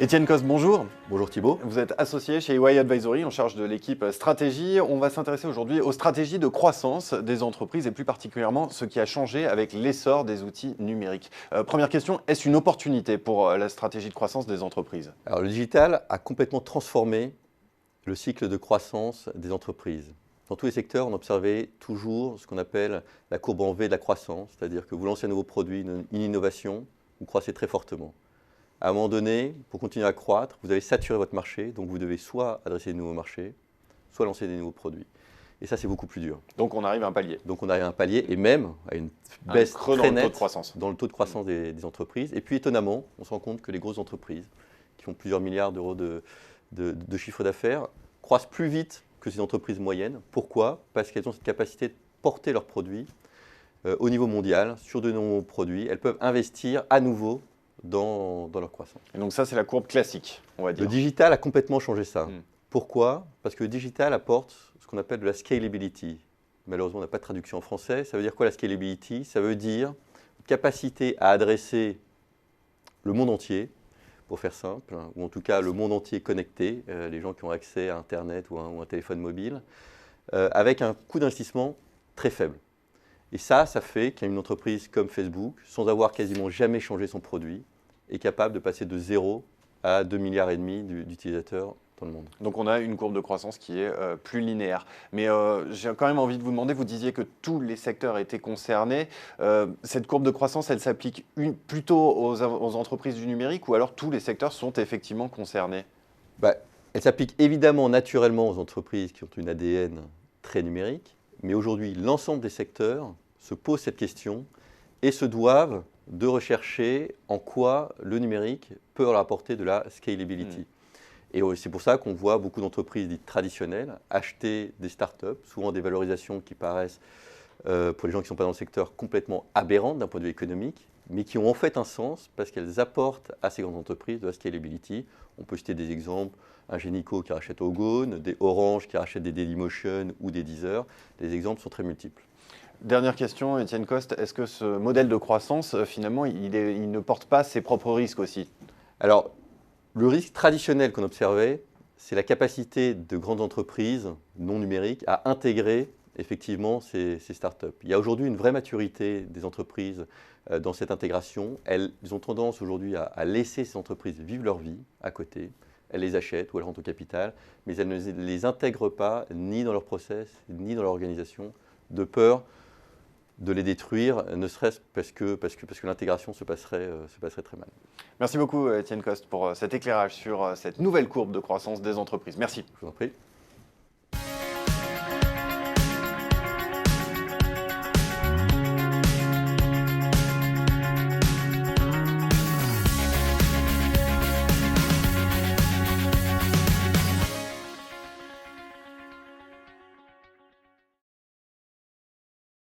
Étienne Coste, bonjour. Bonjour Thibault. Vous êtes associé chez EY Advisory en charge de l'équipe stratégie. On va s'intéresser aujourd'hui aux stratégies de croissance des entreprises et plus particulièrement ce qui a changé avec l'essor des outils numériques. Première question, est-ce une opportunité pour la stratégie de croissance des entreprises? Alors le digital a complètement transformé le cycle de croissance des entreprises. Dans tous les secteurs, on observait toujours ce qu'on appelle la courbe en V de la croissance, c'est-à-dire que vous lancez un nouveau produit, une innovation, vous croissez très fortement. À un moment donné, pour continuer à croître, vous avez saturé votre marché, donc vous devez soit adresser de nouveaux marchés, soit lancer des nouveaux produits. Et ça, c'est beaucoup plus dur. Donc on arrive à un palier. Donc on arrive à un palier et même à une baisse très nette dans le taux de croissance des entreprises. Et puis étonnamment, on se rend compte que les grosses entreprises, qui font plusieurs milliards d'euros de chiffre d'affaires, croissent plus vite que ces entreprises moyennes. Pourquoi? Parce qu'elles ont cette capacité de porter leurs produits au niveau mondial, sur de nouveaux produits. Elles peuvent investir à nouveau dans leur croissance. Et donc ça, c'est la courbe classique, on va dire. Le digital a complètement changé ça. Pourquoi? Parce que le digital apporte ce qu'on appelle de la scalability. Malheureusement, on n'a pas de traduction en français. Ça veut dire quoi la scalability? Ça veut dire capacité à adresser le monde entier, pour faire simple, ou en tout cas le monde entier connecté, les gens qui ont accès à Internet ou un téléphone mobile, avec un coût d'investissement très faible. Et ça fait qu'une entreprise comme Facebook, sans avoir quasiment jamais changé son produit, est capable de passer de 0 à 2,5 milliards d'utilisateurs dans le monde. Donc on a une courbe de croissance qui est plus linéaire. Mais j'ai quand même envie de vous demander, vous disiez que tous les secteurs étaient concernés. Cette courbe de croissance, elle s'applique plutôt aux entreprises du numérique ou alors tous les secteurs sont effectivement concernés? Elle s'applique évidemment naturellement aux entreprises qui ont une ADN très numérique. Mais aujourd'hui, l'ensemble des secteurs se posent cette question et se doivent de rechercher en quoi le numérique peut leur apporter de la scalability. Et c'est pour ça qu'on voit beaucoup d'entreprises dites traditionnelles acheter des startups, souvent des valorisations qui paraissent, pour les gens qui ne sont pas dans le secteur, complètement aberrantes d'un point de vue économique, mais qui ont en fait un sens parce qu'elles apportent à ces grandes entreprises de la scalability. On peut citer des exemples, un Génico qui rachète Ogone, des Orange qui rachètent des Dailymotion ou des Deezer. Les exemples sont très multiples. Dernière question, Étienne Coste, est-ce que ce modèle de croissance, finalement, il ne porte pas ses propres risques aussi? Alors, le risque traditionnel qu'on observait, c'est la capacité de grandes entreprises non numériques à intégrer effectivement ces startups. Il y a aujourd'hui une vraie maturité des entreprises dans cette intégration. Elles ont tendance aujourd'hui à laisser ces entreprises vivre leur vie à côté. Elles les achètent ou elles rentrent au capital, mais elles ne les intègrent pas ni dans leur process, ni dans leur organisation, de peur de les détruire, ne serait-ce parce que l'intégration se passerait très mal. Merci beaucoup Étienne Coste pour cet éclairage sur cette nouvelle courbe de croissance des entreprises. Merci. Je vous en prie.